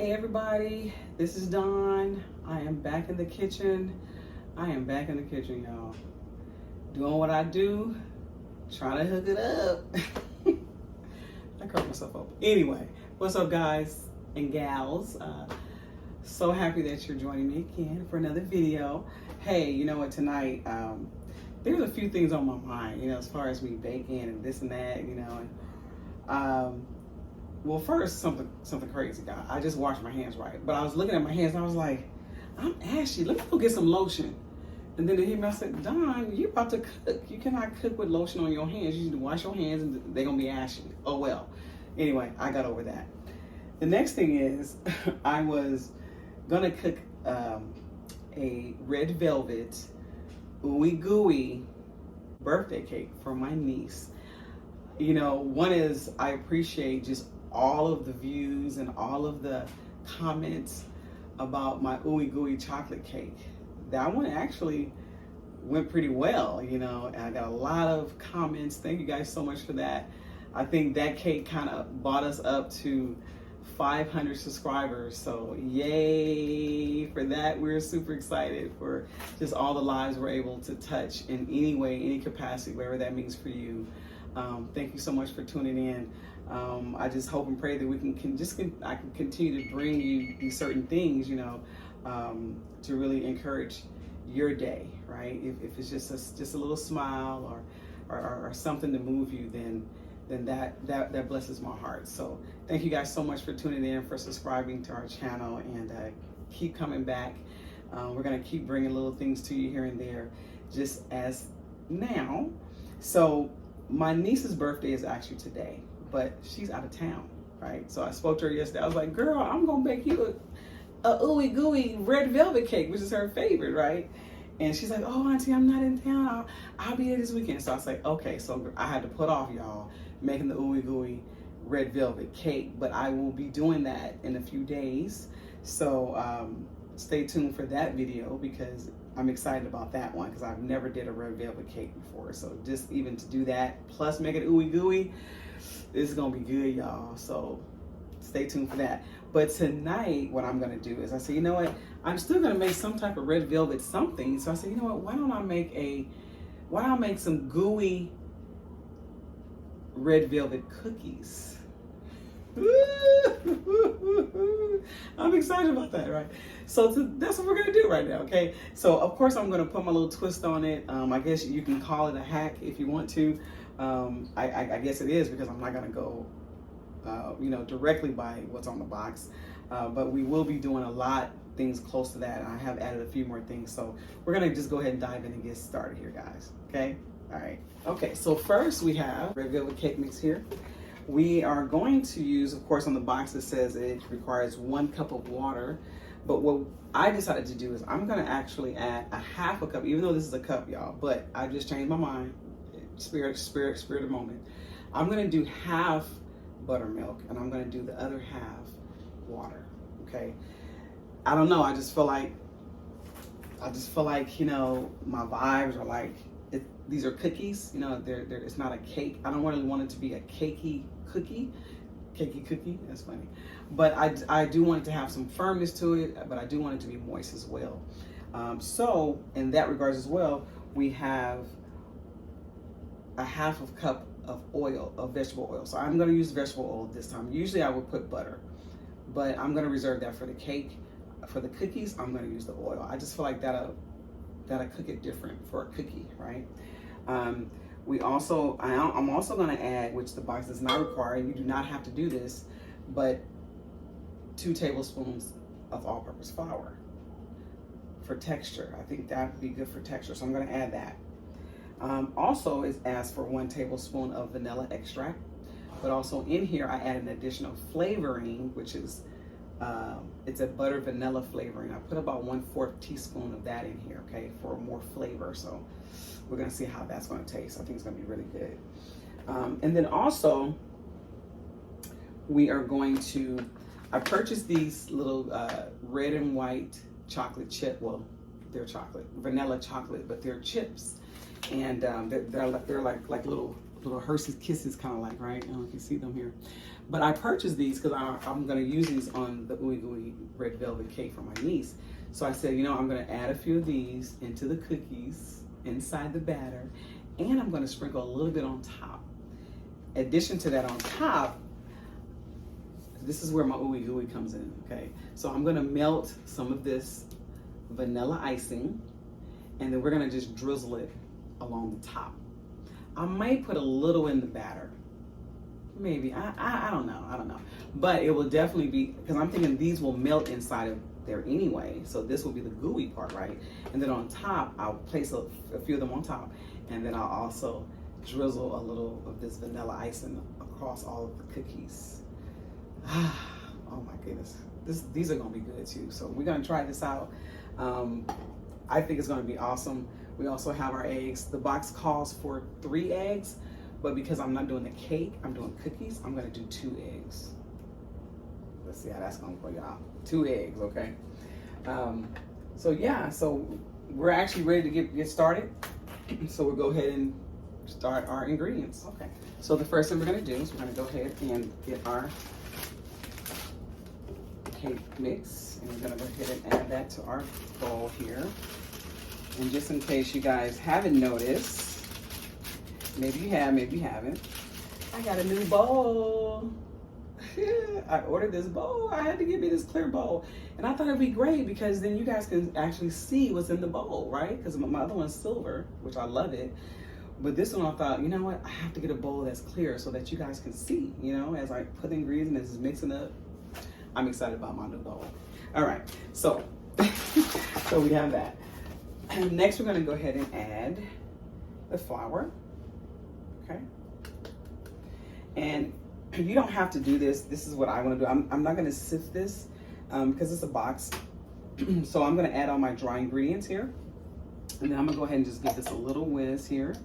Hey everybody, this is Dawn. I am back in the kitchen. Y'all. Doing what I do, trying to hook it up. I cracked myself up. Anyway, what's up guys and gals? So happy that you're joining me again for another video. Hey, you know what, tonight, there's a few things on my mind, as far as me baking and this and that, well, first, something crazy, guys. I just washed my hands, right? But I was looking at my hands and I was like, I'm ashy. Let me go get some lotion. And then it hit me, I said, Dawn, you're about to cook. You cannot cook with lotion on your hands. You need to wash your hands and they're going to be ashy. Oh, well. Anyway, I got over that. The next thing is, I was going to cook a red velvet ooey gooey birthday cake for my niece. One is I appreciate just all of the views and all of the comments about my ooey gooey chocolate cake. That one actually went pretty well, and I got a lot of comments. Thank you guys so much for that. I think that cake kind of brought us up to 500 subscribers, so yay for that. We're super excited for just all the lives we're able to touch in any way, any capacity, whatever that means for you. Thank you so much for tuning in. I just hope and pray that we I can continue to bring you these certain things, to really encourage your day, right? If it's just a little smile or something to move you, then that blesses my heart. So thank you guys so much for tuning in, for subscribing to our channel, and keep coming back. We're gonna keep bringing little things to you here and there, just as now. So my niece's birthday is actually today, but she's out of town, right? So I spoke to her yesterday. I was like, girl, I'm gonna bake you a ooey gooey red velvet cake, which is her favorite, right? And she's like, oh, auntie, I'm not in town. I'll be here this weekend. So I was like, okay. So I had to put off, y'all, making the ooey gooey red velvet cake, but I will be doing that in a few days. So stay tuned for that video, because I'm excited about that one, because I've never did a red velvet cake before. So just even to do that, plus make it ooey gooey, this is gonna be good, y'all. So stay tuned for that. But tonight, what I'm gonna do is I said, you know what? I'm still gonna make some type of red velvet something. So I said, you know what? Why don't I make some gooey red velvet cookies? I'm excited about that, right? So that's what we're gonna do right now, okay? So of course I'm gonna put my little twist on it. I guess you can call it a hack if you want to. I guess it is, because I'm not gonna go directly by what's on the box. But we will be doing a lot things close to that. I have added a few more things. So we're gonna just go ahead and dive in and get started here, guys, okay? All right. Okay, so first we have red velvet cake mix here. We are going to use, of course, on the box it says it requires 1 cup of water. But what I decided to do is I'm gonna actually add a half a cup, even though this is a cup, y'all, but I just changed my mind. Spirit of moment. I'm gonna do half buttermilk and I'm gonna do the other half water, okay? I don't know, I just feel like, my vibes are like, these are cookies, it's not a cake. I don't really want it to be a cakey cookie, that's funny. But I do want it to have some firmness to it, but I do want it to be moist as well. So in that regards as well, we have a half of cup of oil, of vegetable oil. So I'm gonna use vegetable oil this time. Usually I would put butter, but I'm gonna reserve that for the cake. For the cookies, I'm gonna use the oil. I just feel like that'll cook it different for a cookie, right? I'm also gonna add, which the box does not require, you do not have to do this, but 2 tablespoons of all-purpose flour for texture. I think that would be good for texture, so I'm gonna add that. Also is asked for 1 tablespoon of vanilla extract, but also in here I add an additional flavoring, which is it's a butter vanilla flavoring. I put about 1/4 teaspoon of that in here, okay, for more flavor. So we're gonna see how that's gonna taste. I think it's gonna be really good. And then also we are going to, I purchased these little red and white chocolate chip, well, they're chocolate, vanilla chocolate, but they're chips. And they're like little little Hershey's Kisses kind of like, right? I don't know if you see them here. But I purchased these because I'm going to use these on the Ooey Gooey red velvet cake for my niece. So I said, you know, I'm going to add a few of these into the cookies inside the batter, and I'm going to sprinkle a little bit on top. Addition to that on top, this is where my Ooey Gooey comes in, okay? So I'm going to melt some of this vanilla icing, and then we're going to just drizzle it along the top. I might put a little in the batter. Maybe, I don't know. But it will definitely be, because I'm thinking these will melt inside of there anyway. So this will be the gooey part, right? And then on top, I'll place a few of them on top. And then I'll also drizzle a little of this vanilla icing across all of the cookies. Oh my goodness. These are gonna be good too. So we're gonna try this out. I think it's gonna be awesome. We also have our eggs. The box calls for 3 eggs. But because I'm not doing the cake, I'm doing cookies, I'm gonna do 2 eggs. Let's see how that's gonna go, y'all. 2 eggs, okay? So yeah, so we're actually ready to get started. So we'll go ahead and start our ingredients. Okay, so the first thing we're gonna do is we're gonna go ahead and get our cake mix. And we're gonna go ahead and add that to our bowl here. And just in case you guys haven't noticed, maybe you have, maybe you haven't, I got a new bowl. I ordered this bowl. I had to give me this clear bowl. And I thought it'd be great because then you guys can actually see what's in the bowl, right? Because my other one's silver, which I love it. But this one I thought, you know what? I have to get a bowl that's clear so that you guys can see, you know, as I put the ingredients and this is mixing up. I'm excited about my new bowl. All right, so, so we have that. And next we're gonna go ahead and add the flour. Okay, and you don't have to do this. This is what I want to do. I'm not going to sift this because it's a box. So I'm going to add all my dry ingredients here, and then I'm going to go ahead and just give this a little whiz here,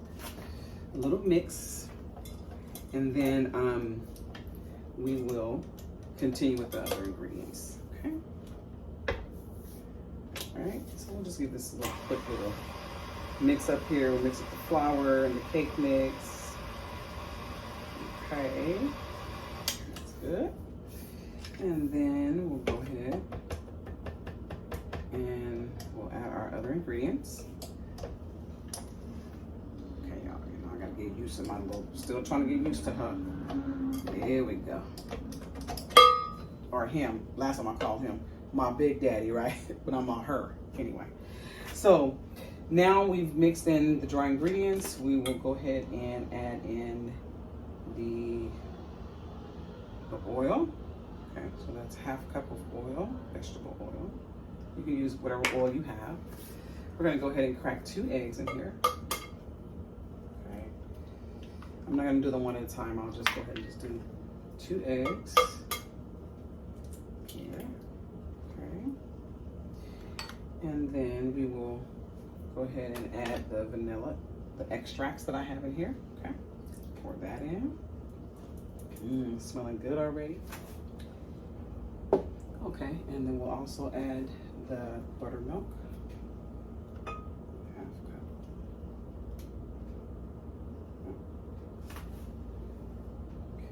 a little mix, and then we will continue with the other ingredients. Okay. All right. So we'll just give this a little quick little mix up here. We'll mix up the flour and the cake mix. Okay, that's good. And then we'll go ahead and we'll add our other ingredients. Okay, y'all, you know, I gotta get used to my little, still trying to get used to her. There we go. Or him, last time I called him my big daddy, right? But I'm on her, anyway. So now we've mixed in the dry ingredients, we will go ahead and add in the oil. Okay, so that's half a cup of oil, vegetable oil. You can use whatever oil you have. We're gonna go ahead and crack 2 eggs in here. Okay, I'm not gonna do them one at a time. I'll just go ahead and just do 2 eggs here. Okay, and then we will go ahead and add the vanilla, the extracts that I have in here. Okay, pour that in. Smelling good already. Okay, and then we'll also add the buttermilk. Half cup.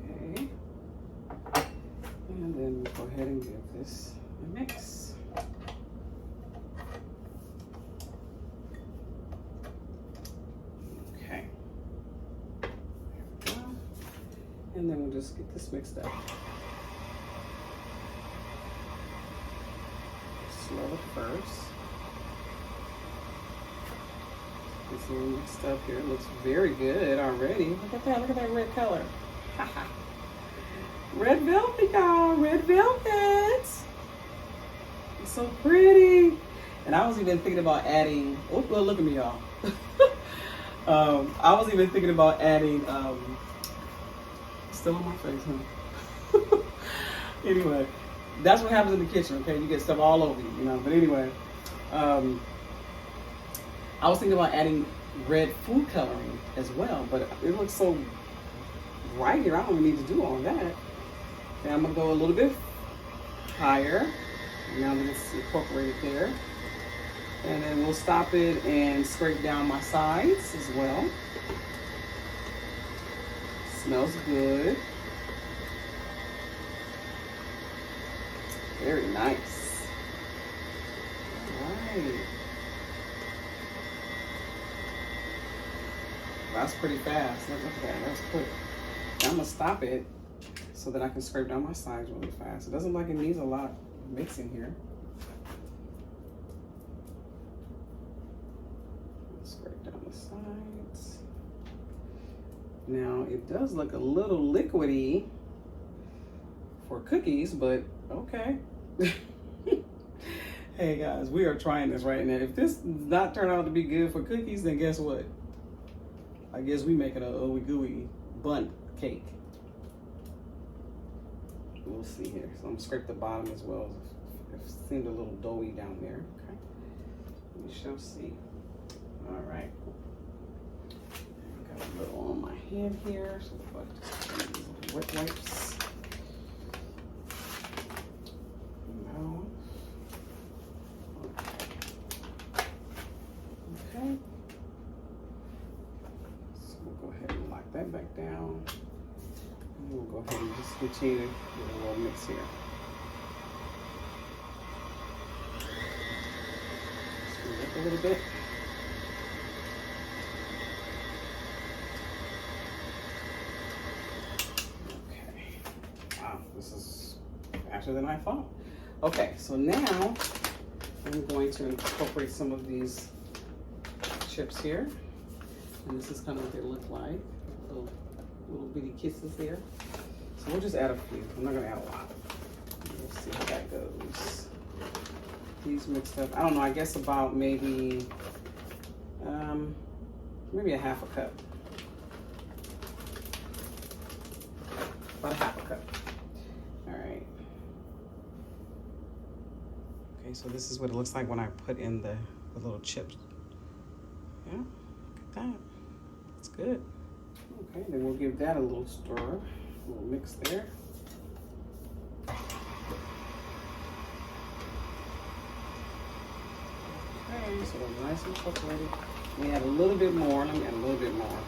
Okay. And then we'll go ahead and give this a mix. Okay. There we go. And then we'll just get this mixed up. Swirl it first. It's all mixed up here. It looks very good already. Look at that. Look at that red color. Red velvet, y'all. Red velvet. It's so pretty. And I was even thinking about adding. Oh, well, look at me, y'all. I was even thinking about adding. Still on my face, huh? Anyway. That's what happens in the kitchen, okay? You get stuff all over you, you know. But anyway, I was thinking about adding red food coloring as well, but it looks so bright here. I don't even need to do all that. Okay, I'm gonna go a little bit higher. Now that it's incorporated there, and then we'll stop it and scrape down my sides as well. Smells good. Very nice. All right. That's pretty fast. Look at that. That's quick. Now I'm gonna stop it so that I can scrape down my sides really fast. It doesn't look like it needs a lot of mixing here. Scrape down the sides. Now it does look a little liquidy for cookies, but okay. Hey guys, we are trying this right now. If this does not turn out to be good for cookies, then guess what? I guess we making a ooey gooey bundt cake. We'll see here. So I'm gonna scrape the bottom as well. It seemed a little doughy down there. Okay, we shall see. All right. Got a little on my hand here, so if I just use wet wipes. No. Okay. So we'll go ahead and lock that back down. And we'll go ahead and just continue with a little mix here. Screw it up a little bit. This is faster than I thought. Okay, so now I'm going to incorporate some of these chips here. And this is kind of what they look like. Little bitty kisses here. So we'll just add a few. I'm not gonna add a lot. We'll see how that goes. These mixed up, I don't know, I guess about maybe a half a cup. About a half a cup. Okay, so this is what it looks like when I put in the little chips. Yeah, look at that. That's good. Okay, then we'll give that a little stir, a little mix there. Okay, so it's nice and incorporated. We add a little bit more. Let me add a little bit more.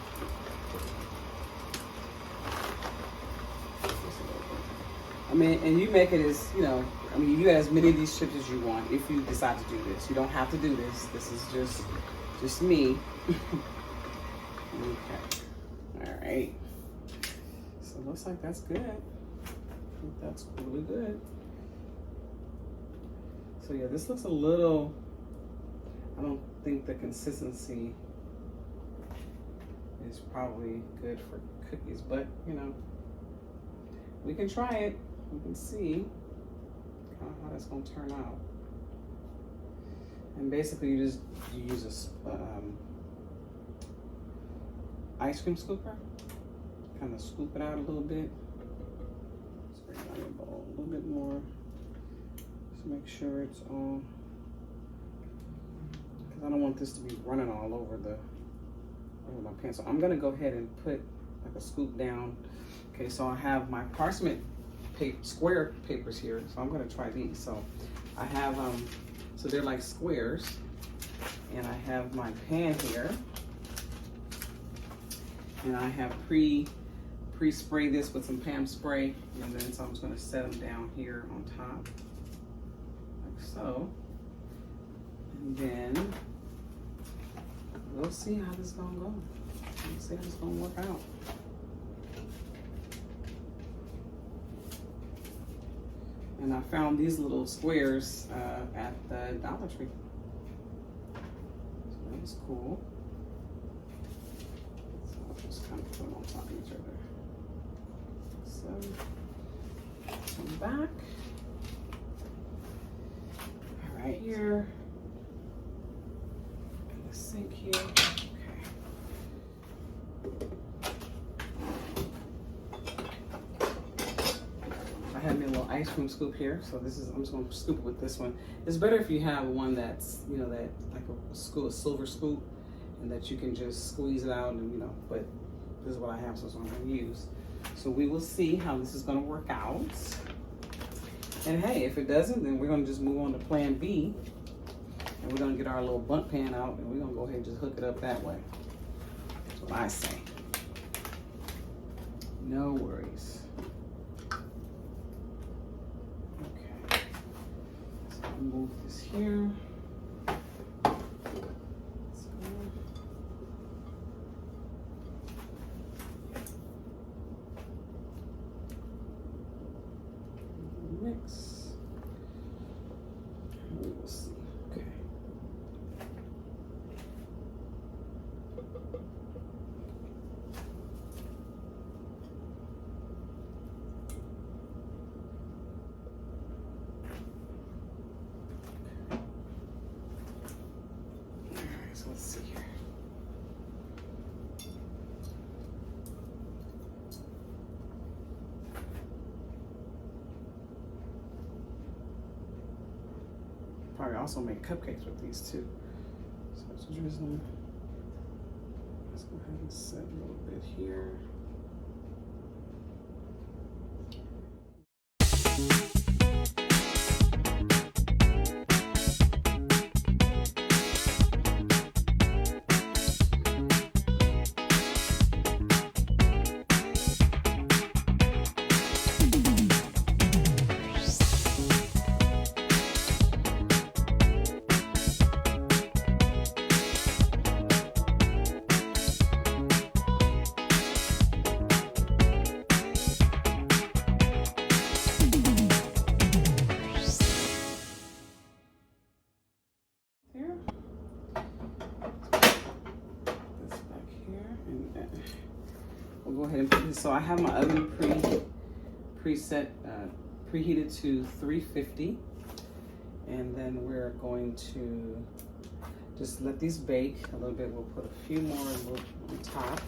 I mean, and you make it as, you know, I mean, you add as many of these chips as you want if you decide to do this. You don't have to do this. This is just me. Okay. All right. So it looks like that's good. I think that's really good. So yeah, this looks a little, I don't think the consistency is probably good for cookies, but you know, we can try it. We can see how that's going to turn out. And basically you use a ice cream scooper, kind of scoop it out a little bit, spray it on your bowl a little bit more, just make sure it's all, because I don't want this to be running all over my pan. So I'm going to go ahead and put like a scoop down. Okay, so I have my parchment square papers here, so I'm going to try these. So I have so they're like squares, and I have my pan here, and I have pre-spray this with some Pam spray, and then so I'm just going to set them down here on top like so, and then we'll see how this is going to go. We'll see how it's going to work out. And I found these little squares at the Dollar Tree. So that's cool. So I'll just kind of put them on top of each other. So, come back. All right, here. In the sink here. I have me a little ice cream scoop here, so this is, I'm just going to scoop it with this one. It's better if you have one that's, you know, that like a silver scoop, and that you can just squeeze it out, and you know, but this is what I have, so it's what I'm going to use. So we will see how this is going to work out. And hey, if it doesn't, then we're going to just move on to plan B, and we're going to get our little bundt pan out, and we're going to go ahead and just hook it up that way. That's what I say. No worries. Okay. So I'll move this here. Mix. We will see. Okay. All right, so let's see here. Probably also make cupcakes with these too. So let's drizzle them. Let's go ahead and set a little bit here. We'll go ahead and put this. So I have my oven preheated to 350, and then we're going to just let these bake a little bit. We'll put a few more on top.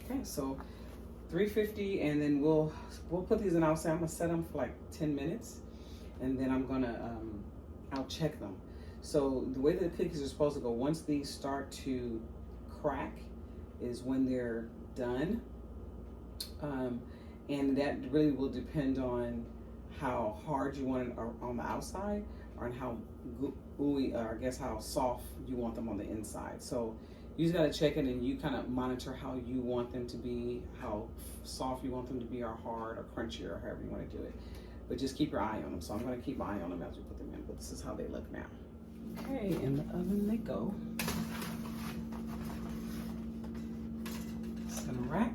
Okay, so 350, and then we'll put these in outside. I'm gonna set them for like 10 minutes, and then I'm gonna I'll check them. So the way that the cookies are supposed to go, once these start to crack, is when they're done, and that really will depend on how hard you want it on the outside, or on how gooey, or I guess how soft you want them on the inside. So you just gotta check it, and you kind of monitor how you want them to be, how soft you want them to be, or hard, or crunchy, or however you want to do it. But just keep your eye on them. So I'm gonna keep my eye on them as we put them in, but this is how they look now. Okay, in the oven they go. It's gonna rack,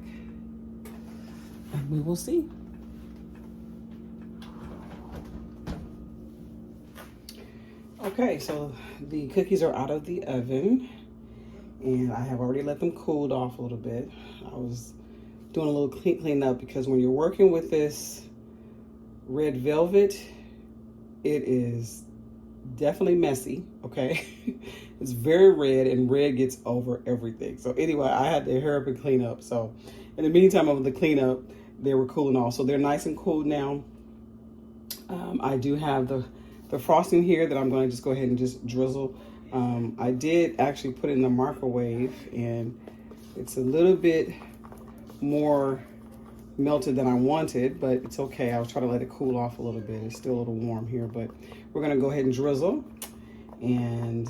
and we will see. Okay, so the cookies are out of the oven, and I have already let them cool off a little bit. I was doing a little clean up, because when you're working with this red velvet, it is definitely messy, okay? It's very red, and red gets over everything. So anyway, I had to hurry up and clean up. So in the meantime of the cleanup, they were cooling off. So they're nice and cool now. I do have the frosting here that I'm going to just go ahead and just drizzle. I did actually put it in the microwave, and it's a little bit more melted than I wanted, but it's okay. I was trying to let it cool off a little bit. It's still a little warm here, but we're gonna go ahead and drizzle, and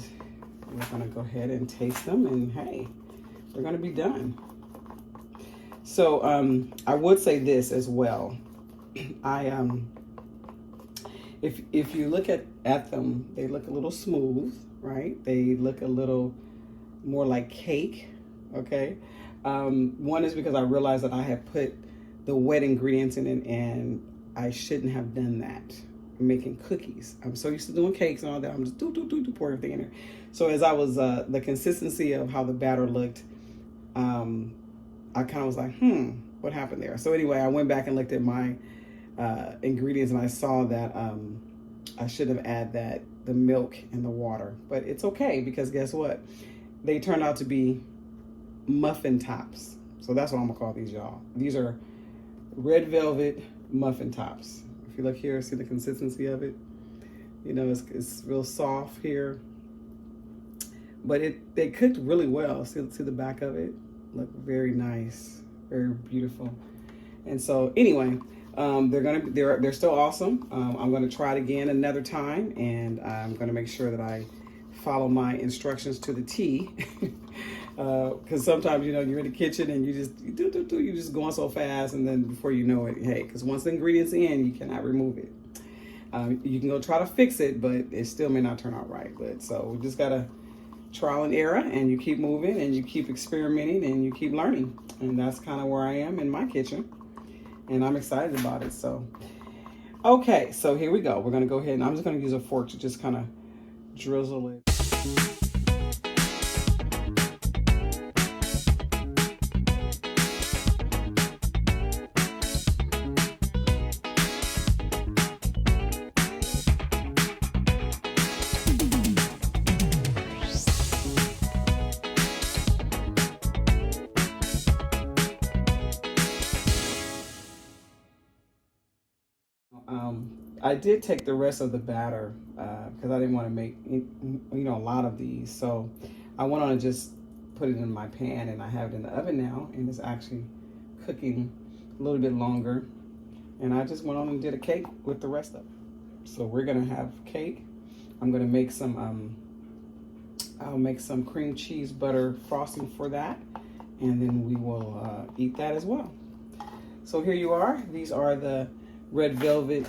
we're gonna go ahead and taste them, and hey, they're gonna be done. So I would say this as well. If you look at them, they look a little smooth, right? They look a little more like cake, okay? One is because I realized that I had put the wet ingredients in it, and I shouldn't have done that. I'm making cookies. I'm so used to doing cakes and all that. I'm just pour everything in there. So as I was, the consistency of how the batter looked, I kind of was like, what happened there? So anyway, I went back and looked at my ingredients, and I saw that I should have added the milk and the water, but it's okay because guess what? They turned out to be muffin tops. So that's what I'm gonna call these, y'all. These are red velvet muffin tops. If you look here, see the consistency of it. You know, it's real soft here, but they cooked really well. See the back of it? Look very nice, very beautiful. And so anyway, they're still awesome. I'm gonna try it again another time, and I'm gonna make sure that I follow my instructions to the T. Because sometimes, you know, you're in the kitchen and you just going so fast, and then before you know it, hey, because once the ingredients in, you cannot remove it. You can go try to fix it, but it still may not turn out right. But so we just gotta trial and error, and you keep moving, and you keep experimenting, and you keep learning. And that's kind of where I am in my kitchen, and I'm excited about it. So, okay, so here we go. We're gonna go ahead, and I'm just gonna use a fork to just kind of drizzle it. I did take the rest of the batter because I didn't want to make, you know, a lot of these. So I went on and just put it in my pan, and I have it in the oven now, and it's actually cooking a little bit longer. And I just went on and did a cake with the rest of it. So we're gonna have cake. I'm gonna make some, I'll make some cream cheese butter frosting for that, and then we will eat that as well. So here you are. These are the red velvet,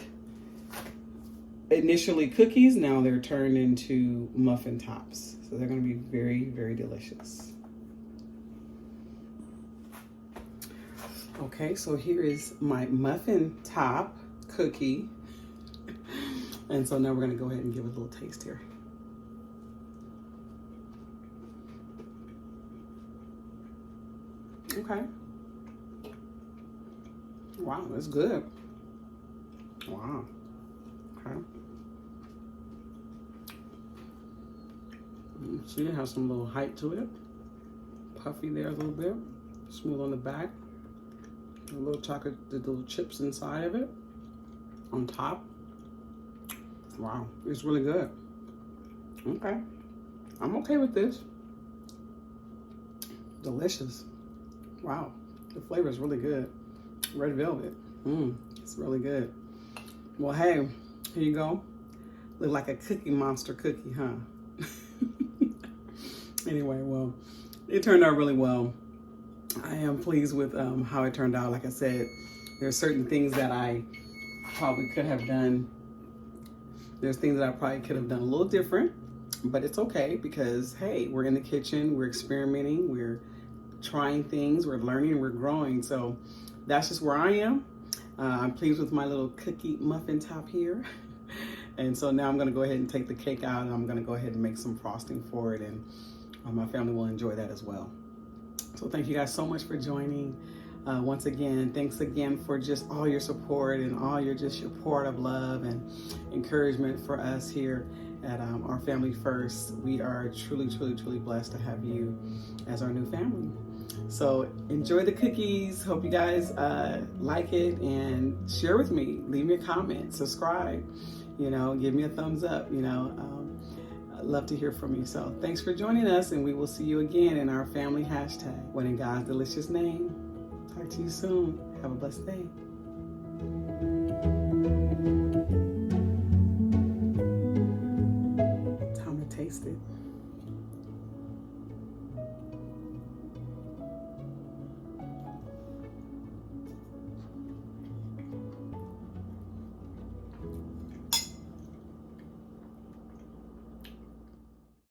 initially cookies, now they're turned into muffin tops. So they're gonna be very, very delicious. Okay, so here is my muffin top cookie. And so now we're gonna go ahead and give it a little taste here. Okay. Wow, that's good. Wow. Okay. See, it has some little height to it. Puffy there a little bit. Smooth on the back. A little chocolate, the little chips inside of it. On top. Wow, it's really good. Okay. I'm okay with this. Delicious. Wow, the flavor is really good. Red velvet. It's really good. Well, hey, here you go. Look like a Cookie Monster cookie, huh? Anyway, well, it turned out really well. I am pleased with how it turned out. Like I said, there are certain things that I probably could have done. There's things that I probably could have done a little different, but it's okay because, hey, we're in the kitchen, we're experimenting, we're trying things, we're learning, we're growing. So that's just where I am. I'm pleased with my little cookie muffin top here. And so now I'm gonna go ahead and take the cake out, and I'm gonna go ahead and make some frosting for it, and my family will enjoy that as well. So thank you guys so much for joining. Once again, thanks again for just all your support and all your support of love and encouragement for us here at our Family First. We are truly, truly, truly blessed to have you as our new family. So enjoy the cookies. Hope you guys like it, and share with me. Leave me a comment, subscribe, you know, give me a thumbs up, you know. I'd love to hear from you. So thanks for joining us, and we will see you again in our family hashtag. When in God's delicious name. Talk to you soon. Have a blessed day. Time to taste it.